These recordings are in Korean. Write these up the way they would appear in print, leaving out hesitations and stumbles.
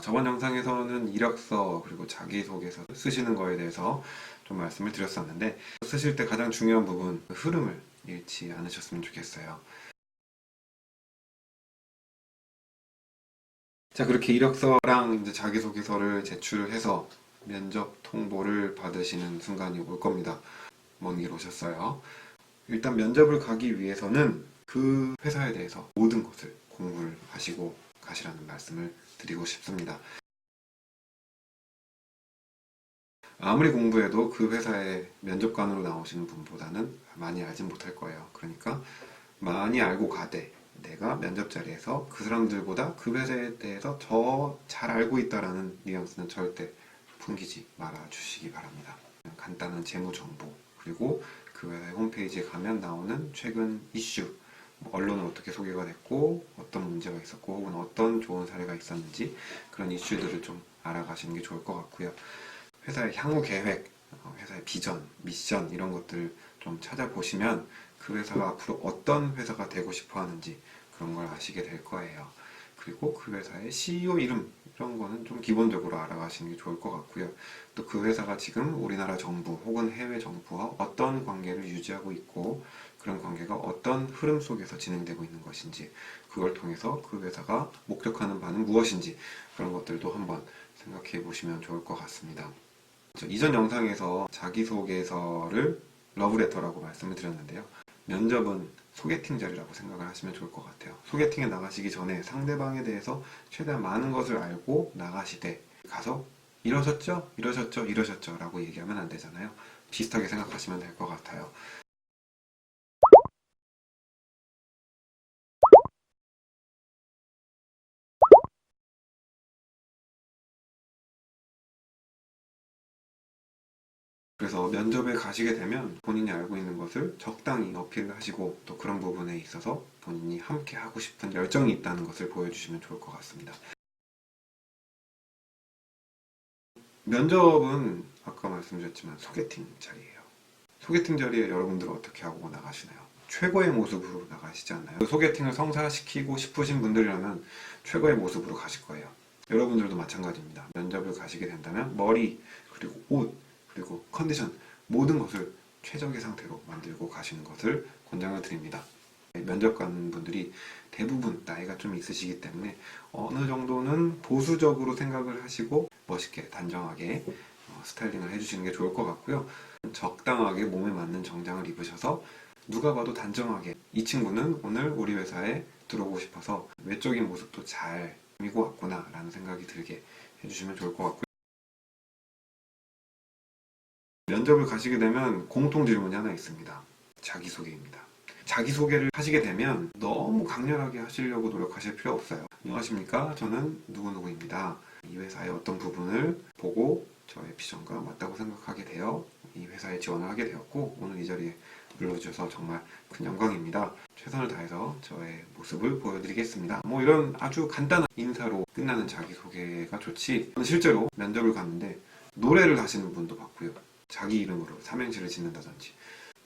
저번 영상에서는 이력서 그리고 자기소개서 쓰시는 거에 대해서 좀 말씀을 드렸었는데, 쓰실 때 가장 중요한 부분, 그 흐름을 잃지 않으셨으면 좋겠어요. 자, 그렇게 이력서랑 이제 자기소개서를 제출해서 면접 통보를 받으시는 순간이 올 겁니다. 먼 길 오셨어요. 일단 면접을 가기 위해서는 그 회사에 대해서 모든 것을 공부를 하시고 가시라는 말씀을 드리고 싶습니다. 아무리 공부해도 그 회사에 면접관으로 나오시는 분보다는 많이 알진 못할 거예요. 그러니까 많이 알고 가되 내가 면접 자리에서 그 사람들보다 그 회사에 대해서 더 잘 알고 있다라는 뉘앙스는 절대 풍기지 말아 주시기 바랍니다. 간단한 재무 정보, 그리고 그 회사의 홈페이지에 가면 나오는 최근 이슈, 언론은 어떻게 소개가 됐고 어떤 문제가 있었고 혹은 어떤 좋은 사례가 있었는지, 그런 이슈들을 좀 알아가시는 게 좋을 것 같고요. 회사의 향후 계획, 회사의 비전, 미션, 이런 것들을 좀 찾아보시면 그 회사가 앞으로 어떤 회사가 되고 싶어 하는지 그런 걸 아시게 될 거예요. 그리고 그 회사의 CEO 이름, 이런 거는 좀 기본적으로 알아가시는 게 좋을 것 같고요. 또 그 회사가 지금 우리나라 정부 혹은 해외 정부와 어떤 관계를 유지하고 있고, 그런 관계가 어떤 흐름 속에서 진행되고 있는 것인지, 그걸 통해서 그 회사가 목격하는 바는 무엇인지, 그런 것들도 한번 생각해 보시면 좋을 것 같습니다. 이전 영상에서 자기소개서를 러브레터라고 말씀을 드렸는데요. 면접은 소개팅 자리라고 생각을 하시면 좋을 것 같아요. 소개팅에 나가시기 전에 상대방에 대해서 최대한 많은 것을 알고 나가시되, 가서 이러셨죠? 이러셨죠? 이러셨죠? 라고 얘기하면 안 되잖아요. 비슷하게 생각하시면 될 것 같아요. 그래서 면접에 가시게 되면 본인이 알고 있는 것을 적당히 어필을 하시고, 또 그런 부분에 있어서 본인이 함께 하고 싶은 열정이 있다는 것을 보여주시면 좋을 것 같습니다. 면접은 아까 말씀드렸지만 소개팅 자리예요. 소개팅 자리에 여러분들은 어떻게 하고 나가시나요? 최고의 모습으로 나가시지 않나요? 소개팅을 성사시키고 싶으신 분들이라면 최고의 모습으로 가실 거예요. 여러분들도 마찬가지입니다. 면접을 가시게 된다면 머리, 그리고 옷, 그리고 컨디션, 모든 것을 최적의 상태로 만들고 가시는 것을 권장을 드립니다. 면접관 분들이 대부분 나이가 좀 있으시기 때문에 어느 정도는 보수적으로 생각을 하시고 멋있게 단정하게 스타일링을 해주시는 게 좋을 것 같고요. 적당하게 몸에 맞는 정장을 입으셔서 누가 봐도 단정하게, 이 친구는 오늘 우리 회사에 들어오고 싶어서 외적인 모습도 잘 꾸미고 왔구나 라는 생각이 들게 해주시면 좋을 것 같고요. 면접을 가시게 되면 공통 질문이 하나 있습니다. 자기소개입니다. 자기소개를 하시게 되면 너무 강렬하게 하시려고 노력하실 필요 없어요. 안녕하십니까? 저는 누구누구입니다. 이 회사의 어떤 부분을 보고 저의 비전과 맞다고 생각하게 되어 이 회사에 지원을 하게 되었고, 오늘 이 자리에 불러주셔서 정말 큰 영광입니다. 최선을 다해서 저의 모습을 보여드리겠습니다. 뭐 이런 아주 간단한 인사로 끝나는 자기소개가 좋지, 저는 실제로 면접을 갔는데 노래를 하시는 분도 봤고요. 자기 이름으로 삼행시를 짓는다든지,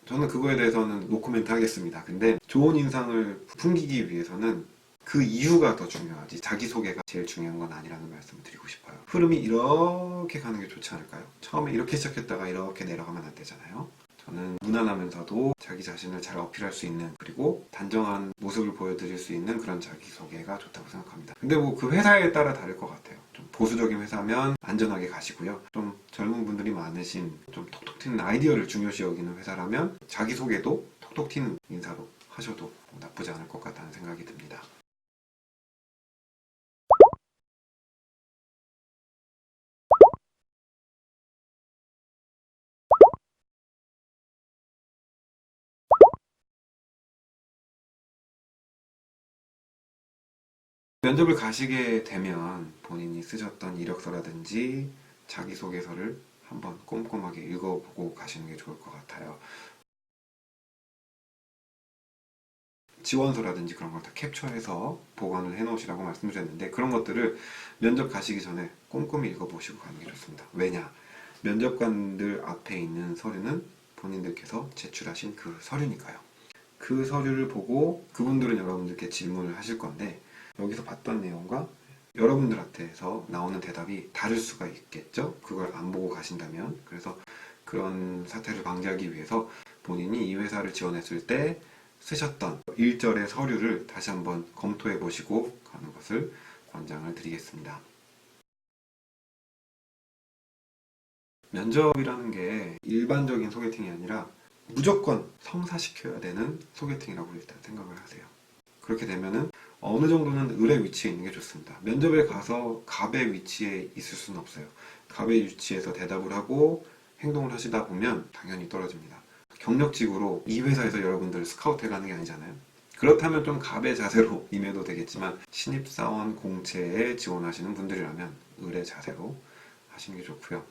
저는 그거에 대해서는 노코멘트 하겠습니다. 근데 좋은 인상을 풍기기 위해서는 그 이유가 더 중요하지, 자기소개가 제일 중요한 건 아니라는 말씀을 드리고 싶어요. 흐름이 이렇게 가는 게 좋지 않을까요? 처음에 이렇게 시작했다가 이렇게 내려가면 안 되잖아요. 저는 무난하면서도 자기 자신을 잘 어필할 수 있는, 그리고 단정한 모습을 보여드릴 수 있는 그런 자기소개가 좋다고 생각합니다. 근데 뭐 그 회사에 따라 다를 것 같아요. 좀 보수적인 회사면 안전하게 가시고요. 좀 젊은 분들이 많으신, 좀 톡톡 튀는 아이디어를 중요시 여기는 회사라면 자기소개도 톡톡 튀는 인사로 하셔도 나쁘지 않을 것 같다는 생각이 듭니다. 면접을 가시게 되면 본인이 쓰셨던 이력서라든지 자기소개서를 한번 꼼꼼하게 읽어보고 가시는 게 좋을 것 같아요. 지원서라든지 그런 걸 다 캡처해서 보관을 해 놓으시라고 말씀드렸는데, 그런 것들을 면접 가시기 전에 꼼꼼히 읽어보시고 가는 게 좋습니다. 왜냐? 면접관들 앞에 있는 서류는 본인들께서 제출하신 그 서류니까요. 그 서류를 보고 그분들은 여러분들께 질문을 하실 건데, 여기서 봤던 내용과 여러분들한테서 나오는 대답이 다를 수가 있겠죠? 그걸 안 보고 가신다면. 그래서 그런 사태를 방지하기 위해서 본인이 이 회사를 지원했을 때 쓰셨던 일절의 서류를 다시 한번 검토해 보시고 가는 것을 권장을 드리겠습니다. 면접이라는 게 일반적인 소개팅이 아니라 무조건 성사시켜야 되는 소개팅이라고 일단 생각을 하세요. 그렇게 되면은 어느 정도는 을의 위치에 있는 게 좋습니다. 면접에 가서 갑의 위치에 있을 수는 없어요. 갑의 위치에서 대답을 하고 행동을 하시다 보면 당연히 떨어집니다. 경력직으로 이 회사에서 여러분들을 스카우트 해가는 게 아니잖아요. 그렇다면 좀 갑의 자세로 임해도 되겠지만 신입사원 공채에 지원하시는 분들이라면 을의 자세로 하시는 게 좋고요.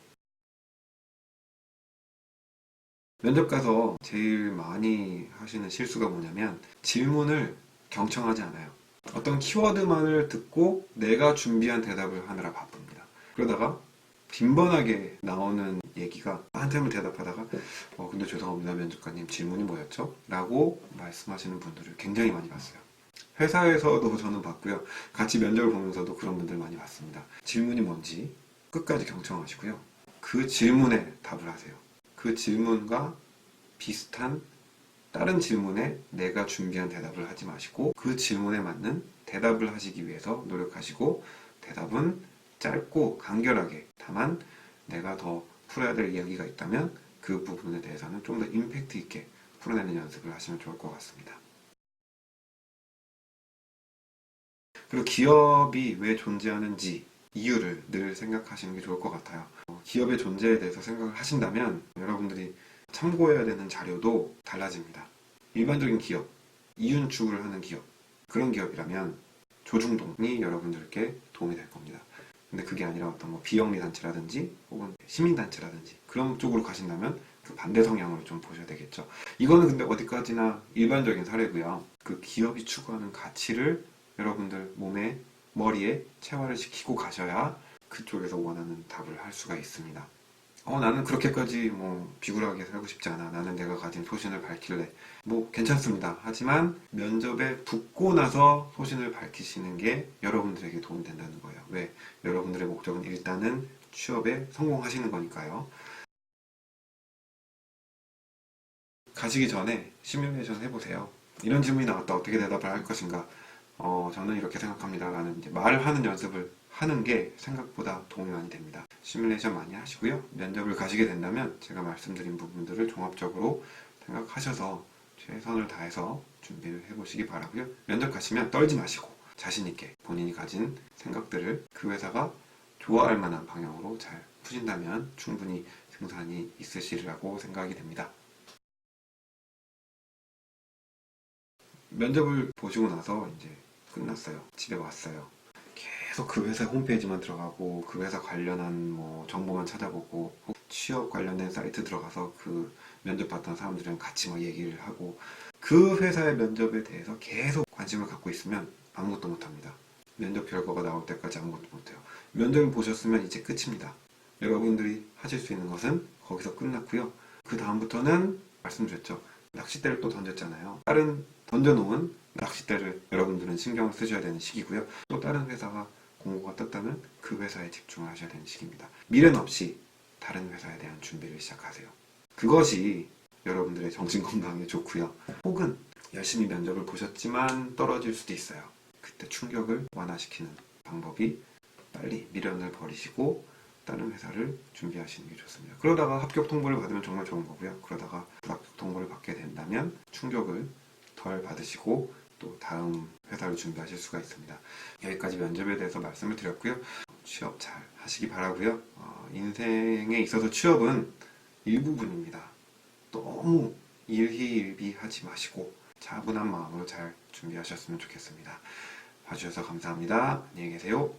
면접 가서 제일 많이 하시는 실수가 뭐냐면 질문을 경청하지 않아요. 어떤 키워드만을 듣고 내가 준비한 대답을 하느라 바쁩니다. 그러다가 빈번하게 나오는 얘기가 한참을 대답하다가 근데 죄송합니다 면접관님 질문이 뭐였죠? 라고 말씀하시는 분들을 굉장히 많이 봤어요. 회사에서도 저는 봤고요. 같이 면접을 보면서도 그런 분들 많이 봤습니다. 질문이 뭔지 끝까지 경청하시고요. 그 질문에 답을 하세요. 그 질문과 비슷한 다른 질문에 내가 준비한 대답을 하지 마시고 그 질문에 맞는 대답을 하시기 위해서 노력하시고 대답은 짧고 간결하게 다만 내가 더 풀어야 될 이야기가 있다면 그 부분에 대해서는 좀 더 임팩트 있게 풀어내는 연습을 하시면 좋을 것 같습니다. 그리고 기업이 왜 존재하는지 이유를 늘 생각하시는 게 좋을 것 같아요. 기업의 존재에 대해서 생각을 하신다면 여러분들이 참고해야 되는 자료도 달라집니다. 일반적인 기업, 이윤축을 하는 기업, 그런 기업이라면 조중동이 여러분들께 도움이 될 겁니다. 근데 그게 아니라 어떤 비영리 단체라든지 혹은 시민단체라든지 그런 쪽으로 가신다면 그 반대 성향으로 좀 보셔야 되겠죠. 이거는 근데 어디까지나 일반적인 사례고요. 그 기업이 추구하는 가치를 여러분들 몸에, 머리에 체화를 시키고 가셔야 그쪽에서 원하는 답을 할 수가 있습니다. 나는 그렇게까지 비굴하게 살고 싶지 않아. 나는 내가 가진 소신을 밝힐래. 괜찮습니다. 하지만 면접에 붙고 나서 소신을 밝히시는 게 여러분들에게 도움이 된다는 거예요. 왜? 여러분들의 목적은 일단은 취업에 성공하시는 거니까요. 가시기 전에 시뮬레이션 해보세요. 이런 질문이 나왔다. 어떻게 대답을 할 것인가? 저는 이렇게 생각합니다. 라는 이제 말을 하는 연습을 하는 게 생각보다 도움이 많이 됩니다. 시뮬레이션 많이 하시고요. 면접을 가시게 된다면 제가 말씀드린 부분들을 종합적으로 생각하셔서 최선을 다해서 준비를 해보시기 바라고요. 면접 가시면 떨지 마시고 자신있게 본인이 가진 생각들을 그 회사가 좋아할 만한 방향으로 잘 푸신다면 충분히 승산이 있으시리라고 생각이 됩니다. 면접을 보시고 나서 이제 끝났어요. 집에 왔어요. 계속 그 회사 홈페이지만 들어가고 그 회사 관련한 정보만 찾아보고 취업 관련된 사이트 들어가서 그 면접 봤던 사람들이랑 같이 얘기를 하고 그 회사의 면접에 대해서 계속 관심을 갖고 있으면 아무것도 못합니다. 면접 결과가 나올 때까지 아무것도 못해요. 면접을 보셨으면 이제 끝입니다. 여러분들이 하실 수 있는 것은 거기서 끝났고요. 그 다음부터는 말씀드렸죠. 낚싯대를 또 던졌잖아요. 다른 던져놓은 낚싯대를 여러분들은 신경을 쓰셔야 되는 시기고요. 또 다른 회사가 공고가 떴다면 그 회사에 집중을 하셔야 되는 시기입니다. 미련 없이 다른 회사에 대한 준비를 시작하세요. 그것이 여러분들의 정신건강에 좋고요. 혹은 열심히 면접을 보셨지만 떨어질 수도 있어요. 그때 충격을 완화시키는 방법이 빨리 미련을 버리시고 다른 회사를 준비하시는 게 좋습니다. 그러다가 합격 통보를 받으면 정말 좋은 거고요. 그러다가 불합격 통보를 받게 된다면 충격을 덜 받으시고 또 다음 회사를 준비하실 수가 있습니다. 여기까지 면접에 대해서 말씀을 드렸고요. 취업 잘 하시기 바라고요. 인생에 있어서 취업은 일부분입니다. 너무 일희일비하지 마시고 차분한 마음으로 잘 준비하셨으면 좋겠습니다. 봐주셔서 감사합니다. 안녕히 계세요.